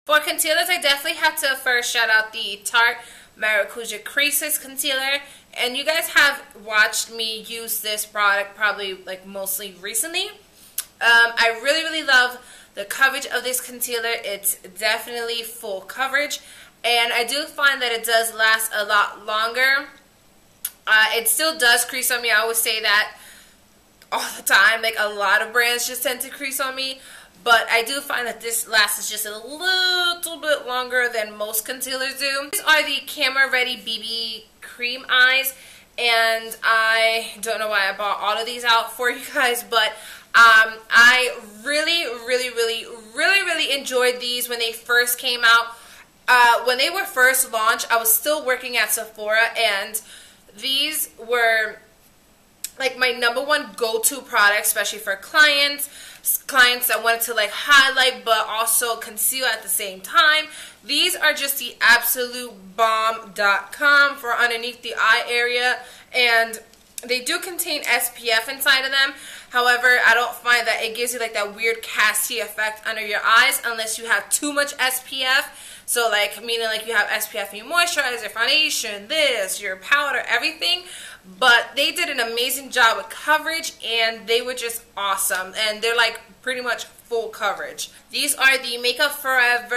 For concealers, I definitely have to first shout out the Tarte Maracuja Creaseless concealer. And you guys have watched me use this product probably like mostly recently. I really love the coverage of this concealer. It's definitely full coverage. And I do find that it does last a lot longer. It still does crease on me. I always say that all the time. Like, a lot of brands just tend to crease on me. But I do find that this lasts just a little bit longer than most concealers do. These are the Camera Ready BB Cream Eyes. And I don't know why I bought all of these out for you guys. But I really enjoyed these when they first came out. When they were first launched, I was still working at Sephora. And these were like my #1 go-to product, especially for clients that wanted to like highlight but also conceal at the same time. These are just the absolute bomb.com for underneath the eye area, and they do contain SPF inside of them. However, I don't find that it gives you like that weird casty effect under your eyes unless you have too much SPF. So like, meaning like you have SPF in your moisturizer, foundation, this, your powder, everything. But they did an amazing job with coverage, and they were just awesome. And they're like pretty much full coverage. These are the Makeup Forever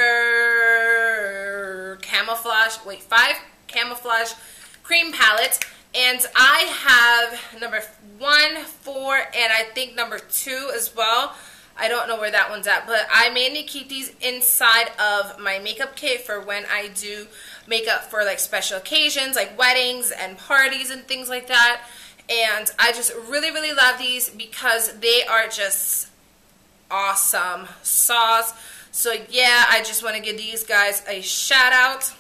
Camouflauge, 5 Camouflauge Cream Palettes. And I have #1, 4, and I think #2 as well. I don't know where that one's at, but I mainly keep these inside of my makeup kit for when I do makeup for like special occasions, like weddings and parties and things like that. And I just really love these because they are just awesome sauce. So yeah, I just want to give these guys a shout out.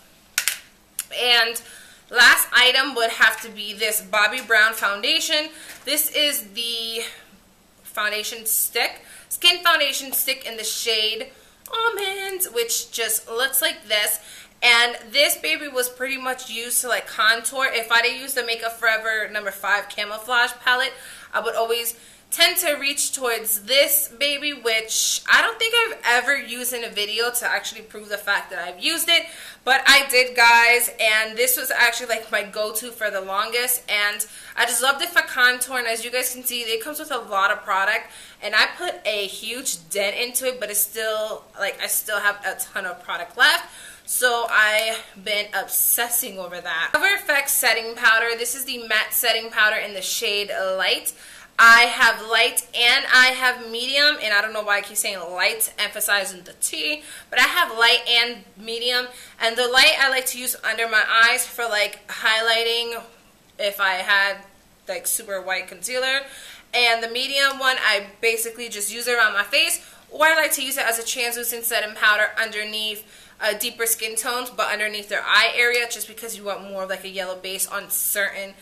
And last item would have to be this Bobbi Brown foundation. This is the foundation stick, skin foundation stick in the shade Almond, which just looks like this. And this baby was pretty much used to like contour. If I did use the Makeup Forever #5 Camouflauge palette, I would always tend to reach towards this baby, which I don't think I've ever used in a video to actually prove the fact that I've used it, but I did, guys. And this was actually like my go-to for the longest, and I just loved it for contour. And as you guys can see, it comes with a lot of product, and I put a huge dent into it, but it's still like I still have a ton of product left. So I've been obsessing over that. Cover FX setting powder. This is the matte setting powder in the shade Light. I have light and I have medium, and I don't know why I keep saying light, emphasizing the T, but I have light and medium. And the light I like to use under my eyes for like highlighting if I had like super white concealer. And the medium one I basically just use it around my face, or I like to use it as a translucent setting powder underneath deeper skin tones, but underneath their eye area, just because you want more of like a yellow base on certain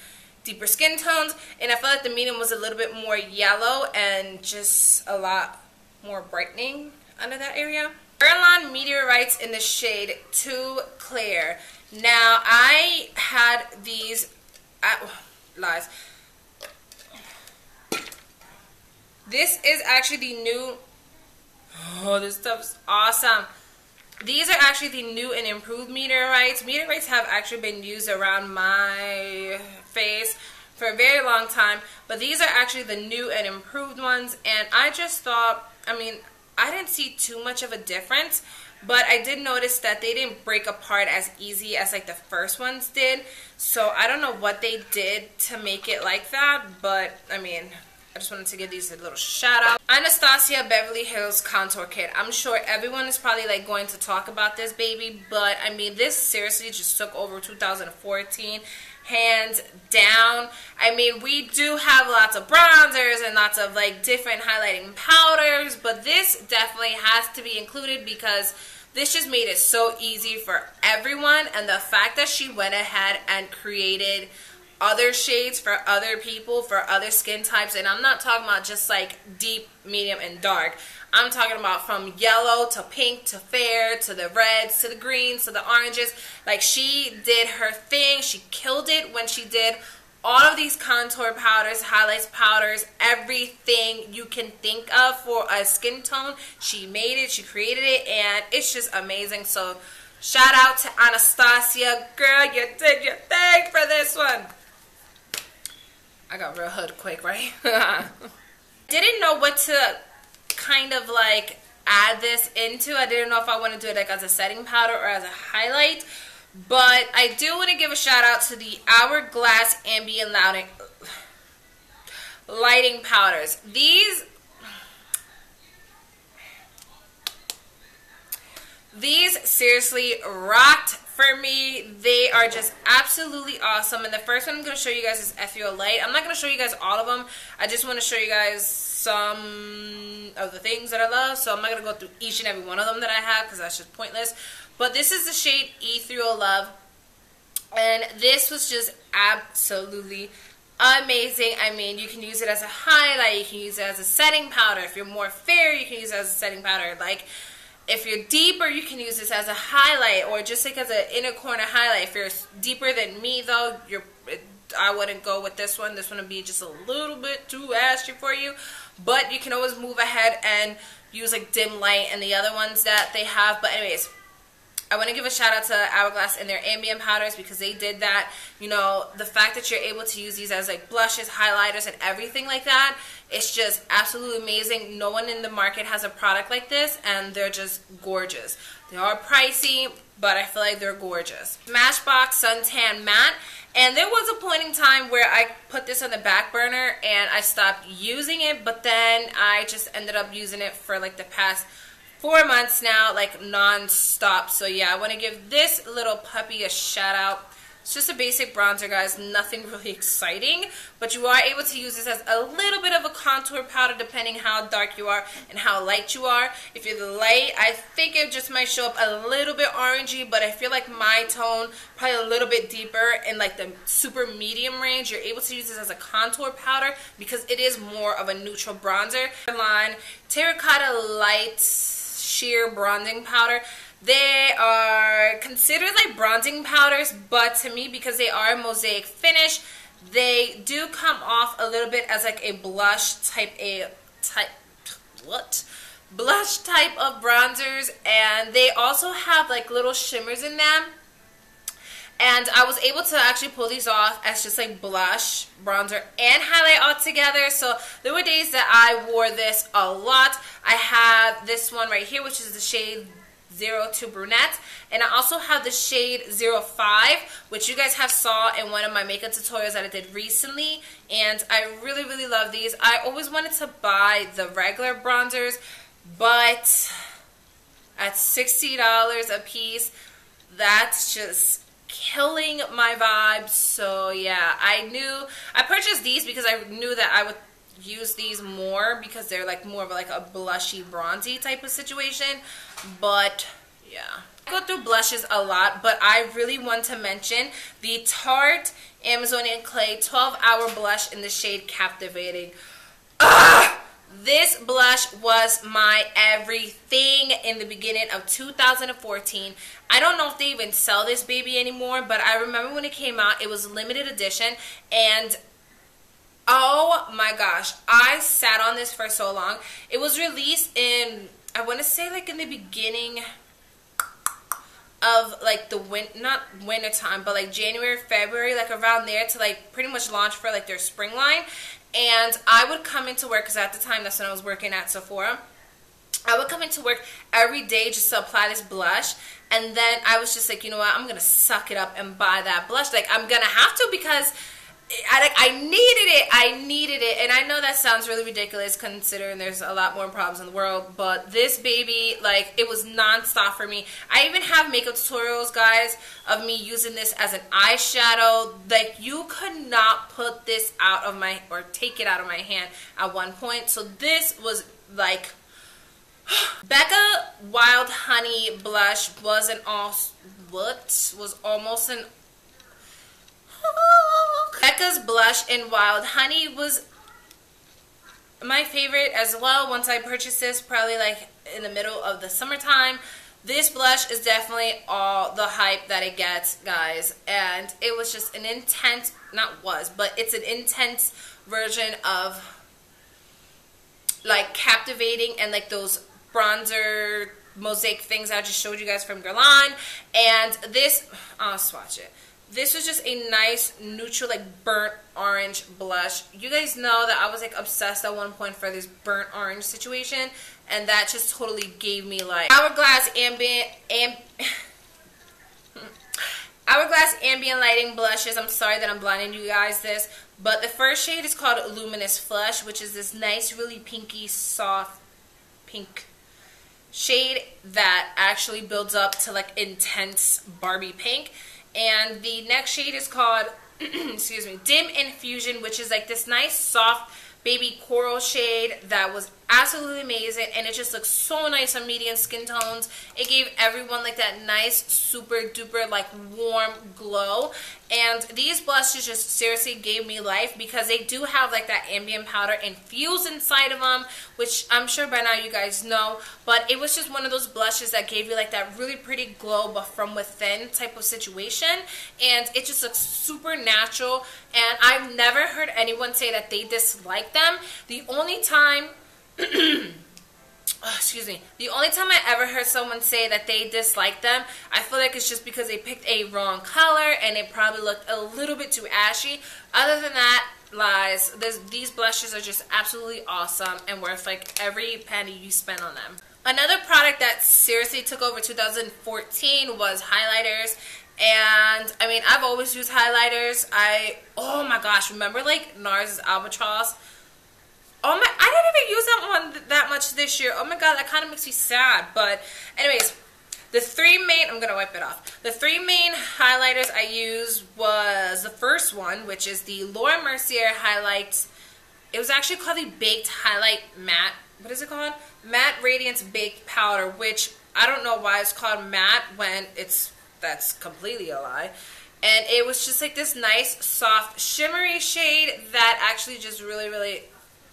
deeper skin tones. And I felt like the medium was a little bit more yellow and just a lot more brightening under that area. Guerlain Meteorites in the shade Too Clear. Now I had these lies. This is actually the new, oh, this stuff's awesome. These are actually the new and improved meteorites. Meteorites have actually been used around my face for a very long time, but these are actually the new and improved ones. And I just thought, I mean, I didn't see too much of a difference, but I did notice that they didn't break apart as easy as like the first ones did. So I don't know what they did to make it like that, but I mean, I just wanted to give these a little shout out. Anastasia Beverly Hills Contour Kit. I'm sure everyone is probably like going to talk about this baby, but I mean, this seriously just took over 2014, hands down. I mean, we do have lots of bronzers and lots of like different highlighting powders, but this definitely has to be included because this just made it so easy for everyone. And the fact that she went ahead and created other shades for other people, for other skin types, and I'm not talking about just like deep, medium, and dark. I'm talking about from yellow to pink to fair to the reds to the greens to the oranges. Like, she did her thing. She killed it when she did all of these contour powders, highlights powders, everything you can think of for a skin tone. She made it, she created it, and it's just amazing. So shout out to Anastasia. Girl, you did your thing for this one. I got real hood quick, right? Didn't know what to kind of like add this into. I didn't know if I want to do it like as a setting powder or as a highlight. But I do want to give a shout out to the Hourglass Ambiet lighting powders. These seriously rocked for me. They are just absolutely awesome. And the first one I'm going to show you guys is FUO Light. I'm not going to show you guys all of them. I just want to show you guys some of the things that I love. So I'm not going to go through each and every one of them that I have because that's just pointless. But this is the shade E3O Love. And this was just absolutely amazing. I mean, you can use it as a highlight. You can use it as a setting powder. If you're more fair, you can use it as a setting powder. Like, if you're deeper, you can use this as a highlight or just like as an inner corner highlight. If you're deeper than me, though, I wouldn't go with this one. This one would be just a little bit too ashy for you. But you can always move ahead and use like dim light and the other ones that they have. But anyways, I want to give a shout out to Hourglass and their ambient powders because they did that. You know, the fact that you're able to use these as like blushes, highlighters, and everything like that, it's just absolutely amazing. No one in the market has a product like this, and they're just gorgeous. They are pricey, but I feel like they're gorgeous. Smashbox Suntan Matte. And there was a point in time where I put this on the back burner and I stopped using it, but then I just ended up using it for like the past 4 months now, like non-stop. So yeah, I want to give this little puppy a shout out. It's just a basic bronzer, guys, nothing really exciting, but you are able to use this as a little bit of a contour powder depending how dark you are and how light you are. If you're light, I think it just might show up a little bit orangey, but I feel like my tone probably a little bit deeper in like the super medium range. You're able to use this as a contour powder because it is more of a neutral bronzer. Guerlain Terracota Light Sheer Bronzing Powder. They are considered like bronzing powders, but to me, because they are a mosaic finish, they do come off a little bit as like a blush type blush type of bronzers, and they also have like little shimmers in them. And I was able to actually pull these off as just like blush, bronzer, and highlight all together. So there were days that I wore this a lot. I have this one right here, which is the shade 02 Brunette, and I also have the shade 05, which you guys have saw in one of my makeup tutorials that I did recently, and I really, really love these. I always wanted to buy the regular bronzers, but at $60 a piece, that's just killing my vibes. So yeah, I purchased these because I knew that I would use these more because they're like more of like a blushy bronzy type of situation. But yeah, I go through blushes a lot, but I really want to mention the Tarte Amazonian Clay 12-Hour Blush in the shade Captivating. This blush was my everything in the beginning of 2014. I don't know if they even sell this baby anymore, but I remember when it came out, it was limited edition, and oh my gosh, I sat on this for so long. It was released in, I want to say like in the beginning of like the not winter time, but like January, February, like around there, to like pretty much launch for like their spring line. And I would come into work, because at the time that's when I was working at Sephora. I would come into work every day just to apply this blush, and then I was just like, you know what, I'm gonna suck it up and buy that blush. Like, I'm gonna have to, because I needed it, and I know that sounds really ridiculous considering there's a lot more problems in the world, but this baby, like, it was non-stop for me. I even have makeup tutorials, guys, of me using this as an eyeshadow. Like, you could not put this out of my, or take it out of my hand at one point. So this was like, Becca Wild Honey blush was almost an Becca's blush in Wild Honey was my favorite as well. Once I purchased this, probably like in the middle of the summertime, This blush is definitely all the hype that it gets, guys. And it was just an intense, but it's an intense version of like captivating and like those bronzer mosaic things I just showed you guys from Guerlain. And this, I'll swatch it. This was just a nice neutral, like burnt orange blush. You guys know that I was like obsessed at one point for this burnt orange situation, and that just totally gave me like Hourglass Ambient Lighting blushes. I'm sorry that I'm blinding you guys this, but the first shade is called Luminous Flush, which is this nice, really pinky, soft pink shade that actually builds up to like intense Barbie pink. And the next shade is called excuse me, Dim Infusion, which is like this nice soft baby coral shade that was absolutely amazing, and it just looks so nice on medium skin tones. It gave everyone like that nice super duper like warm glow. And these blushes just seriously gave me life because they do have like that ambient powder infused inside of them, which I'm sure by now you guys know. But it was just one of those blushes that gave you like that really pretty glow but from within type of situation, and it just looks super natural. And I've never heard anyone say that they dislike them. The only time the only time I ever heard someone say that they dislike them, I feel like it's just because they picked a wrong color and it probably looked a little bit too ashy. Other than that, lies, these blushes are just absolutely awesome and worth like every penny you spend on them. Another product that seriously took over 2014 was highlighters. And I mean, I've always used highlighters. Oh my gosh, remember like NARS Albatross? Oh my, I didn't even use that one that much this year. Oh my god, that kind of makes me sad. But anyways, the three main, I'm going to wipe it off. The three main highlighters I used was the first one, which is the Laura Mercier Highlights. It was actually called the Baked Highlight Matte. What is it called? Matte Radiance Baked Powder, which I don't know why it's called matte when that's completely a lie. And it was just like this nice, soft, shimmery shade that actually just really, really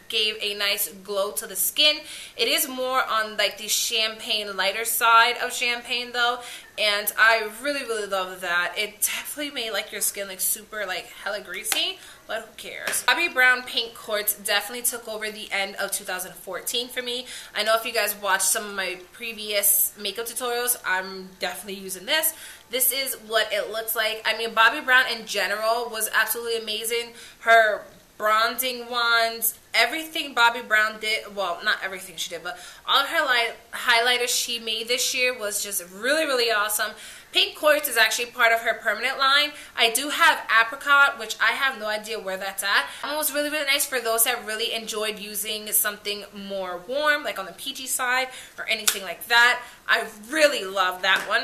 gave a nice glow to the skin. It is more on like the champagne lighter side of champagne though, and I really, really love that. It definitely made like your skin like super like hella greasy, but who cares. Bobbi Brown Pink Quartz definitely took over the end of 2014 for me. I know if you guys watched some of my previous makeup tutorials, I'm definitely using this. This is what it looks like. I mean, Bobbi Brown in general was absolutely amazing. Her bronzing ones, everything Bobbi Brown did, well, not everything she did, but all of her highlighters she made this year was just really, really awesome. Pink Quartz is actually part of her permanent line. I do have Apricot, which I have no idea where that's at. It was really, really nice for those that really enjoyed using something more warm, like on the peachy side or anything like that. I really love that one.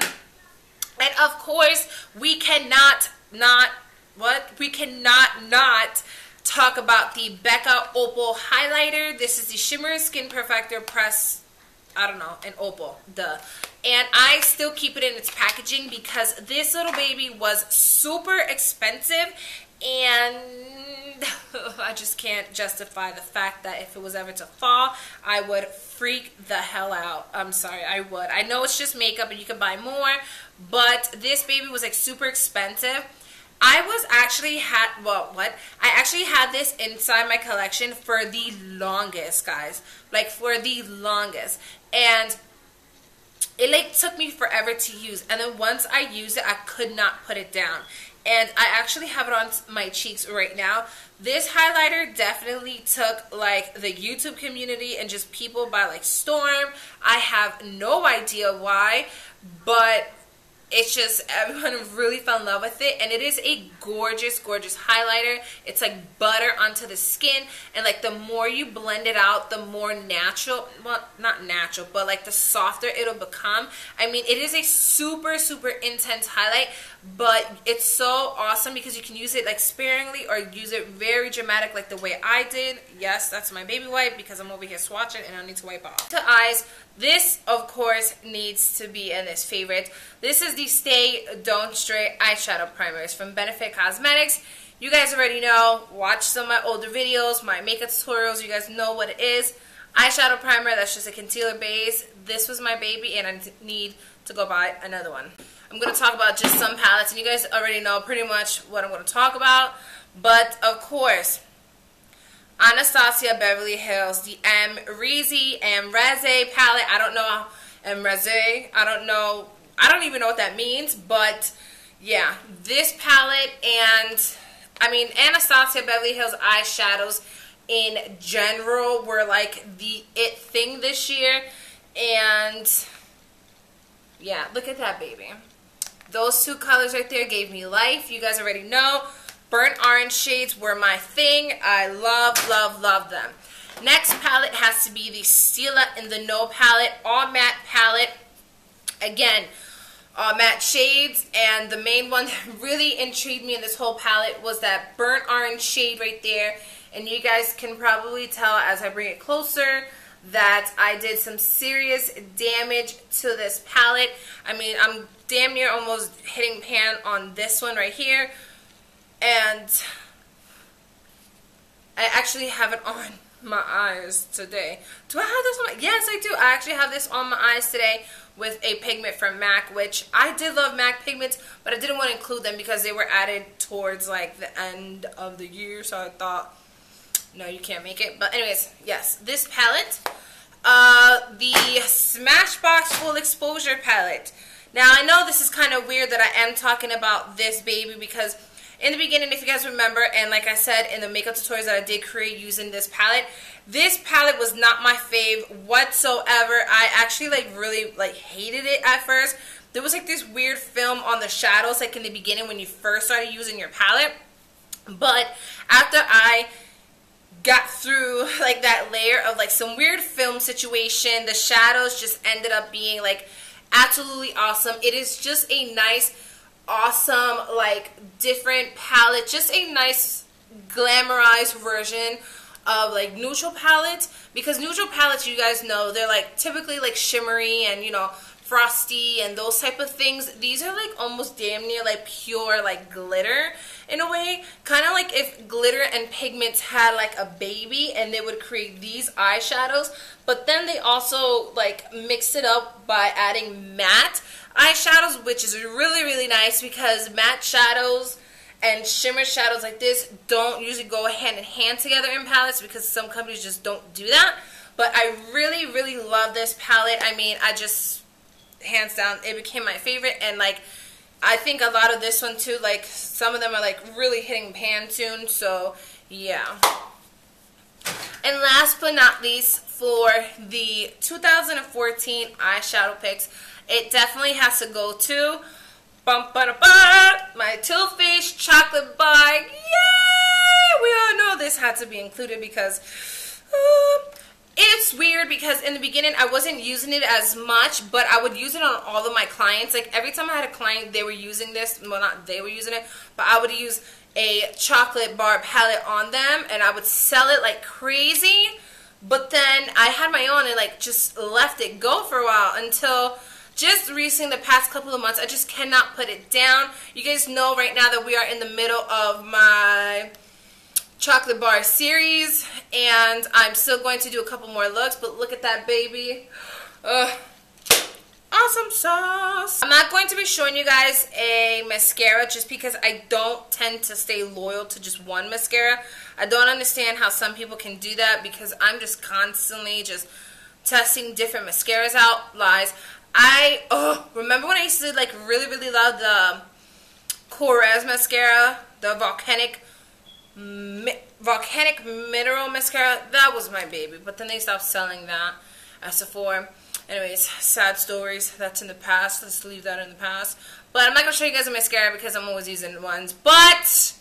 And of course, we cannot not talk about the Becca Opal Highlighter. This is the Shimmer Skin Perfector Press, I don't know, an opal, duh. And I still keep it in its packaging because this little baby was super expensive, and I just can't justify the fact that if it was ever to fall, I would freak the hell out. I'm sorry, I would. I know it's just makeup and you can buy more, but this baby was like super expensive. I actually had this inside my collection for the longest, guys. Like for the longest. And it like took me forever to use. And then once I used it, I could not put it down. And I actually have it on my cheeks right now. This highlighter definitely took like the YouTube community and just people by like storm. I have no idea why, but it's just everyone really fell in love with it, and it is a gorgeous, gorgeous highlighter. It's like butter onto the skin, and like the more you blend it out, the more natural, well, not natural, but like the softer it'll become. I mean, it is a super, super intense highlight, but it's so awesome because you can use it like sparingly or use it very dramatic like the way I did. Yes, that's my baby wipe because I'm over here swatching and I need to wipe off. The eyes. This, of course, needs to be in this favorite. This is the Stay Don't Stray eyeshadow primers from Benefit Cosmetics. You guys already know, watch some of my older videos, my makeup tutorials, you guys know what it is. Eyeshadow primer that's just a concealer base. This was my baby and I need to go buy another one. I'm going to talk about just some palettes, and you guys already know pretty much what I'm going to talk about. But, of course, Anastasia Beverly Hills, the Amreze palette. I don't know, Amreze, I don't even know what that means, but yeah, this palette, and I mean, Anastasia Beverly Hills eyeshadows in general were like the it thing this year, and yeah, look at that baby. Those two colors right there gave me life. You guys already know. Burnt orange shades were my thing. I love, love, love them. Next palette has to be the Stila in the No palette, all matte palette. Again, all matte shades, and the main one that really intrigued me in this whole palette was that burnt orange shade right there. And you guys can probably tell as I bring it closer that I did some serious damage to this palette. I mean, I'm damn near almost hitting pan on this one right here. And I actually have it on my eyes today. Do I have this on my... Yes, I do. I actually have this on my eyes today with a pigment from MAC, which I did love MAC pigments, but I didn't want to include them because they were added towards like the end of the year, so I thought, no, you can't make it. But anyways, yes, this palette, the Smashbox Full Exposure palette. Now, I know this is kind of weird that I am talking about this baby because in the beginning, if you guys remember, and like I said in the makeup tutorials that I did create using this palette was not my fave whatsoever. I actually really hated it at first. There was like this weird film on the shadows like in the beginning when you first started using your palette. But after I got through like that layer of like some weird film situation, the shadows just ended up being like absolutely awesome. It is just a nice, awesome, like different palette, just a nice glamorized version of like neutral palettes, because neutral palettes, you guys know, they're like typically like shimmery and, you know, frosty and those type of things. These are like almost damn near like pure like glitter in a way, kind of like if glitter and pigments had like a baby and they would create these eyeshadows, but then they also like mix it up by adding matte eyeshadows, which is really, really nice because matte shadows and shimmer shadows like this don't usually go hand in hand together in palettes because some companies just don't do that. But I really, really love this palette. I mean, I just, hands down, it became my favorite. And like, I think a lot of this one too, like some of them are like really hitting pan soon. So yeah. And last but not least, for the 2014 eyeshadow picks, it definitely has to go to my Too Faced chocolate bar. Yay! We all know this had to be included because it's weird because in the beginning I wasn't using it as much, but I would use it on all of my clients. Like every time I had a client, they were using this. Well, not they were using it, but I would use a chocolate bar palette on them and I would sell it like crazy. But then I had my own and like just left it go for a while until just recently, the past couple of months, I just cannot put it down. You guys know right now that we are in the middle of my chocolate bar series, and I'm still going to do a couple more looks, but look at that baby. Awesome sauce. I'm not going to be showing you guys a mascara just because I don't tend to stay loyal to just one mascara. I don't understand how some people can do that because I'm just constantly just testing different mascaras out. Lies. Remember when I used to like really, really love the Corez mascara, the volcanic mineral mascara? That was my baby, but then they stopped selling that at Sephora. Anyways, sad stories. That's in the past. Let's leave that in the past. But I'm not going to show you guys a mascara because I'm always using ones. But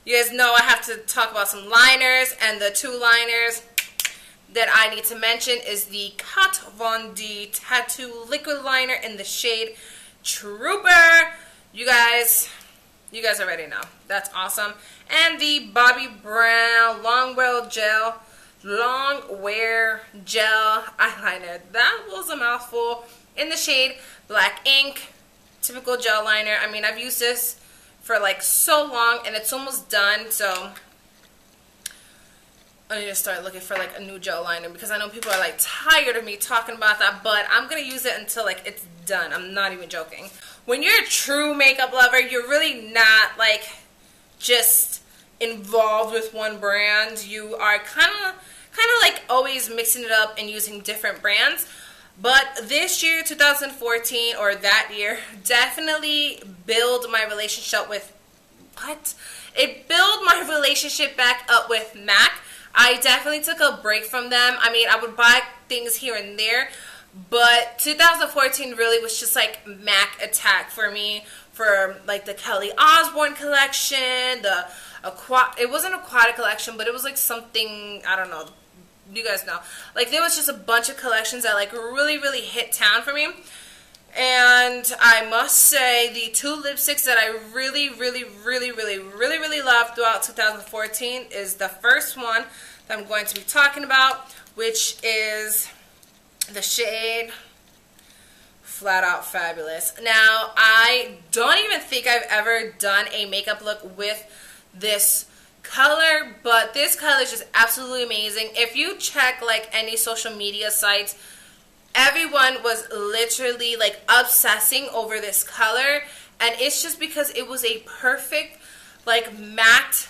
you guys know I have to talk about some liners, and the two liners that I need to mention is the Kat Von D Tattoo Liquid Liner in the shade Trooper. You guys already know. That's awesome. And the Bobbi Brown Long Wear Gel Eyeliner. That was a mouthful. In the shade Black Ink. Typical gel liner. I mean, I've used this for like so long and it's almost done, so I need to start looking for like a new gel liner because I know people are like tired of me talking about that, but I'm going to use it until like it's done. I'm not even joking. When you're a true makeup lover, you're really not like just involved with one brand. You are kind of like always mixing it up and using different brands. But this year, 2014, or that year, definitely build my relationship with, It built my relationship back up with MAC. I definitely took a break from them. I mean, I would buy things here and there, but 2014 really was just like MAC attack for me, for like the Kelly Osbourne collection, it wasn't aquatic collection, but it was like something, I don't know, you guys know. Like there was just a bunch of collections that like really hit town for me. And I must say the two lipsticks that I really loved throughout 2014 is the first one that I'm going to be talking about, which is the shade Flat Out Fabulous. Now, I don't even think I've ever done a makeup look with this color, but this color is just absolutely amazing. If you check like any social media sites, everyone was literally like obsessing over this color, and it's just because it was a perfect like matte,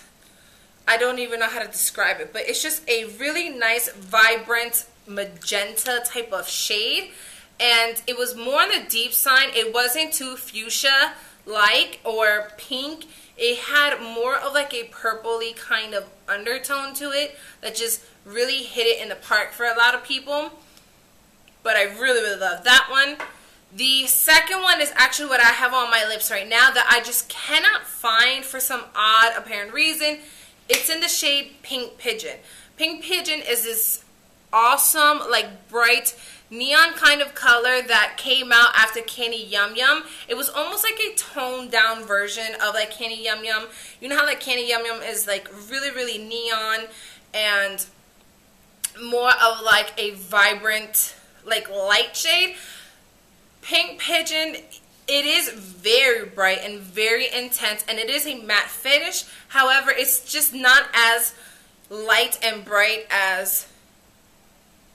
I don't even know how to describe it, but it's just a really nice vibrant magenta type of shade, and it was more on the deep side. It wasn't too fuchsia like or pink. It had more of like a purpley kind of undertone to it that just really hit it in the park for a lot of people. But I really love that one. The second one is actually what I have on my lips right now that I just cannot find for some odd apparent reason. It's in the shade Pink Pigeon. Pink Pigeon is this awesome, like bright neon kind of color that came out after Candy Yum Yum. It was almost like a toned down version of like Candy Yum Yum. You know how like Candy Yum Yum is like really neon and more of like a vibrant like light shade. Pink Pigeon, it is very bright and very intense, and it is a matte finish. However, it's just not as light and bright as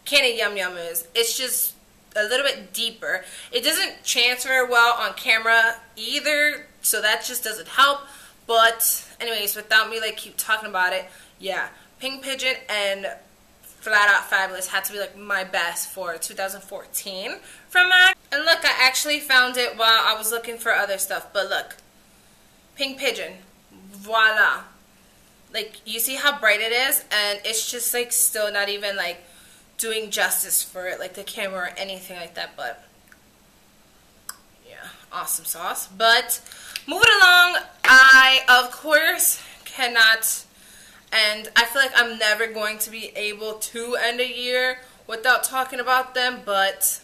Candy Yum Yum is. It's just a little bit deeper. It doesn't transfer well on camera either, so that just doesn't help. But anyways, without me like keep talking about it, yeah, Pink Pigeon and Flat Out Fabulous had to be like my best for 2014 from MAC. And look, I actually found it while I was looking for other stuff. But look, Pink Pigeon, voila. Like, you see how bright it is, and it's just like still not even like doing justice for it, like the camera or anything like that. But yeah, awesome sauce. But moving along, I of course cannot, and I feel like I'm never going to be able to end a year without talking about them, but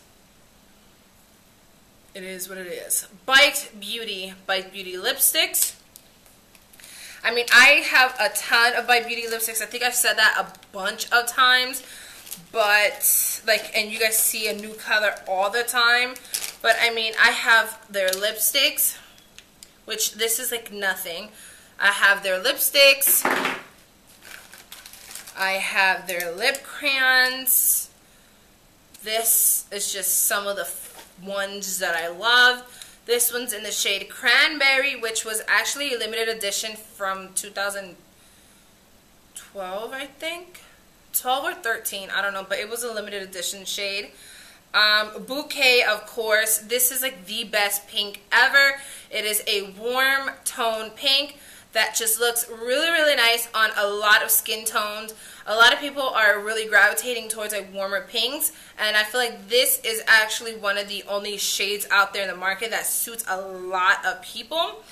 it is what it is. Bite Beauty lipsticks. I mean, I have a ton of Bite Beauty lipsticks. I think I've said that a bunch of times, but like, and you guys see a new color all the time. But I mean, I have their lipsticks, which this is like nothing. I have their lipsticks. I have their lip crayons. This is just some of the ones that I love. This one's in the shade Cranberry, which was actually a limited edition from 2012, I think. 12 or 13, I don't know, but it was a limited edition shade. Bouquet, of course. This is like the best pink ever. It is a warm tone pink that just looks really nice on a lot of skin tones. A lot of people are really gravitating towards like warmer pinks, and I feel like this is actually one of the only shades out there in the market that suits a lot of people.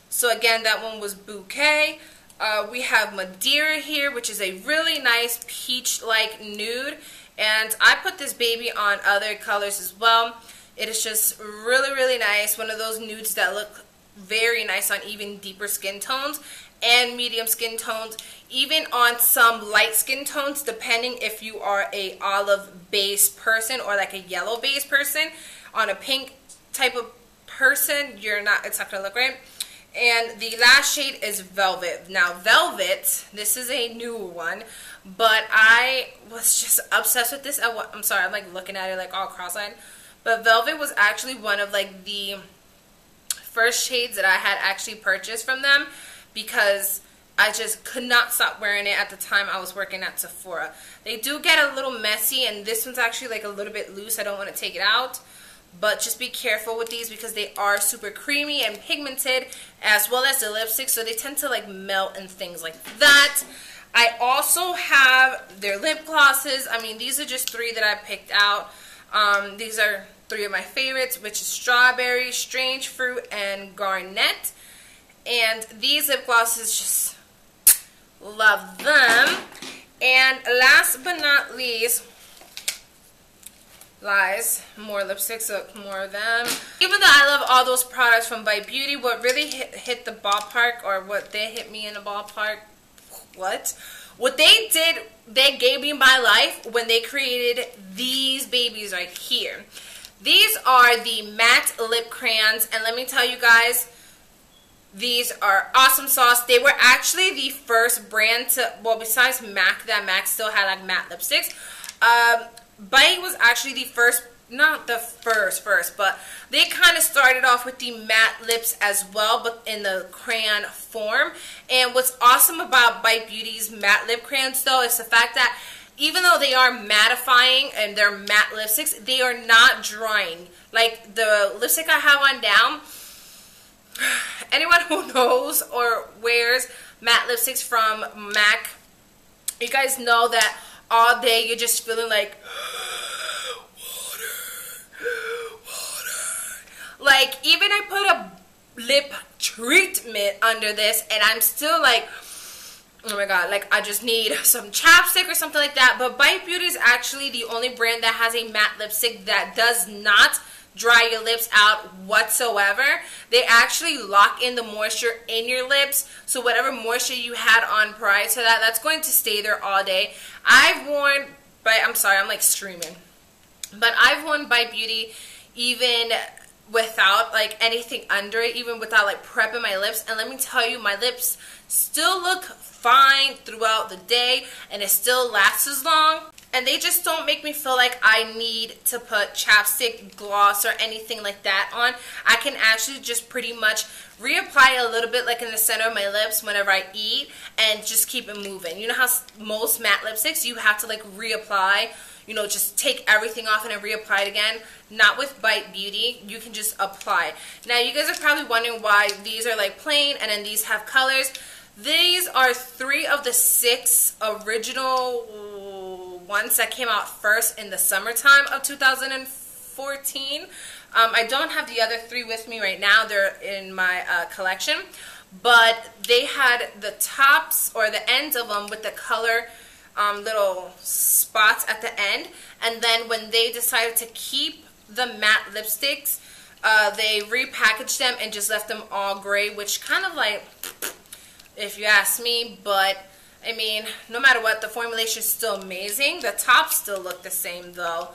So again, that one was Bouquet. We have Madeira here, which is a really nice peach-like nude, and I put this baby on other colors as well. It is just really nice. One of those nudes that look very nice on even deeper skin tones and medium skin tones, even on some light skin tones, depending if you are a olive base person or like a yellow base person. On a pink type of person, it's not gonna look right. And the last shade is Velvet. Now, Velvet, this is a newer one, but I was just obsessed with this. I'm sorry, I'm like looking at it like all cross-eyed. But Velvet was actually one of like the first shades that I had actually purchased from them because I just could not stop wearing it at the time I was working at Sephora. They do get a little messy, and this one's actually like a little bit loose. I don't want to take it out. But just be careful with these because they are super creamy and pigmented, as well as the lipstick, so they tend to like melt and things like that. I also have their lip glosses. I mean, these are just 3 that I picked out. These are 3 of my favorites, which is Strawberry, Strange Fruit, and Garnet. And these lip glosses, just love them. And last but not least, lies, more lipsticks, so more of them. Even though I love all those products from Bite Beauty, what really hit the ballpark, or what they hit me in the ballpark, what they did, they gave me my life when they created these babies right here. These are the matte lip crayons, and let me tell you guys, these are awesome sauce. They were actually the first brand to, well, besides MAC, that MAC still had like matte lipsticks. Bite was actually the first, not the first, but they kind of started off with the matte lips as well, but in the crayon form. And what's awesome about Bite Beauty's matte lip crayons, though, is the fact that even though they are mattifying and they're matte lipsticks, they are not drying. Like the lipstick I have on down, anyone who knows or wears matte lipsticks from MAC, you guys know that all day you're just feeling like water. Like, even I put a lip treatment under this and I'm still like, oh my god, like I just need some chapstick or something like that. But Bite Beauty is actually the only brand that has a matte lipstick that does not dry your lips out whatsoever. They actually lock in the moisture in your lips, so whatever moisture you had on prior to that, that's going to stay there all day. I've worn I'm sorry, I'm like screaming, but I've worn Bite Beauty even without like anything under it, even without like prepping my lips, and let me tell you, my lips still look fine throughout the day and it still lasts as long. And they just don't make me feel like I need to put chapstick, gloss, or anything like that on. I can actually just pretty much reapply a little bit like in the center of my lips whenever I eat and just keep it moving. You know how most matte lipsticks, you have to like reapply, you know, just take everything off and then reapply it again. Not with Bite Beauty. You can just apply. Now, you guys are probably wondering why these are like plain and then these have colors. These are 3 of the 6 original ones that came out first in the summertime of 2014. I don't have the other 3 with me right now. They're in my collection. But they had the tops or the ends of them with the color little spots at the end. And then when they decided to keep the matte lipsticks, they repackaged them and just left them all gray, which kind of like, if you ask me, but I mean, no matter what, the formulation is still amazing. The tops still look the same, though.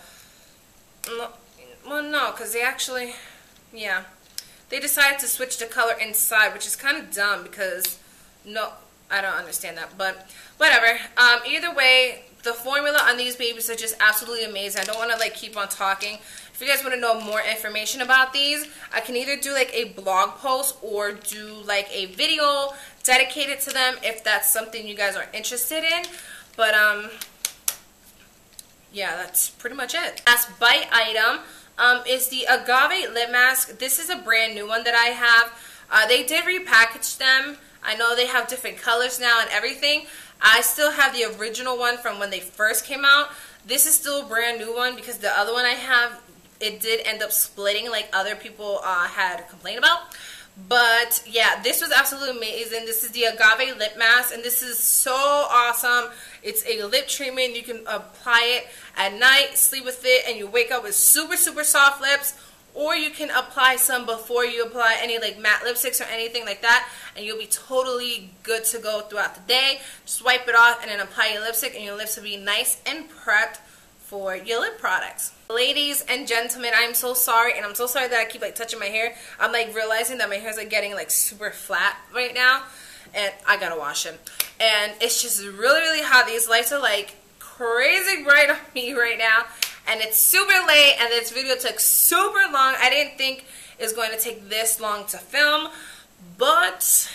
Well, no, because they actually, yeah. They decided to switch the color inside, which is kind of dumb because, no, I don't understand that. But whatever. Either way, the formula on these babies are just absolutely amazing. I don't want to, like, keep on talking. If you guys want to know more information about these, I can either do, like, a blog post or do, like, a video dedicated to them if that's something you guys are interested in. But yeah, that's pretty much it. Last Bite item is the Agave lip mask. This is a brand new one that I have. They did repackage them. I know they have different colors now and everything. I still have the original one from when they first came out. This is still a brand new one because the other one I have, it did end up splitting like other people had complained about. But yeah, this was absolutely amazing. This is the Agave lip mask, and this is so awesome. It's a lip treatment. You can apply it at night, sleep with it, and you wake up with super, super soft lips. Or you can apply some before you apply any like matte lipsticks or anything like that, and you'll be totally good to go throughout the day. Just wipe it off and then apply your lipstick, and your lips will be nice and prepped for your lip products. Ladies and gentlemen, I'm so sorry, and I'm so sorry that I keep like touching my hair. I'm like realizing that my hair's like getting like super flat right now, and I gotta wash them. And it's just really, really hot. These lights are like crazy bright on me right now, and it's super late, and this video took super long. I didn't think it was going to take this long to film, but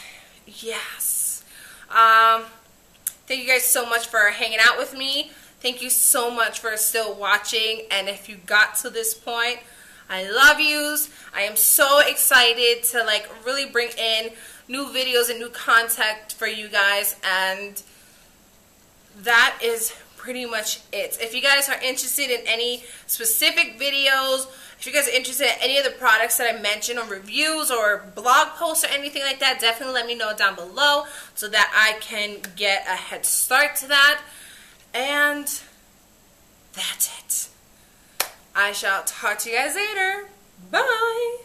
yes. Thank you guys so much for hanging out with me. Thank you so much for still watching, and if you got to this point, I love yous. I am so excited to like really bring in new videos and new content for you guys, and that is pretty much it. If you guys are interested in any specific videos, if you guys are interested in any of the products that I mentioned, or reviews or blog posts or anything like that, definitely let me know down below so that I can get a head start to that. And that's it. I shall talk to you guys later. Bye.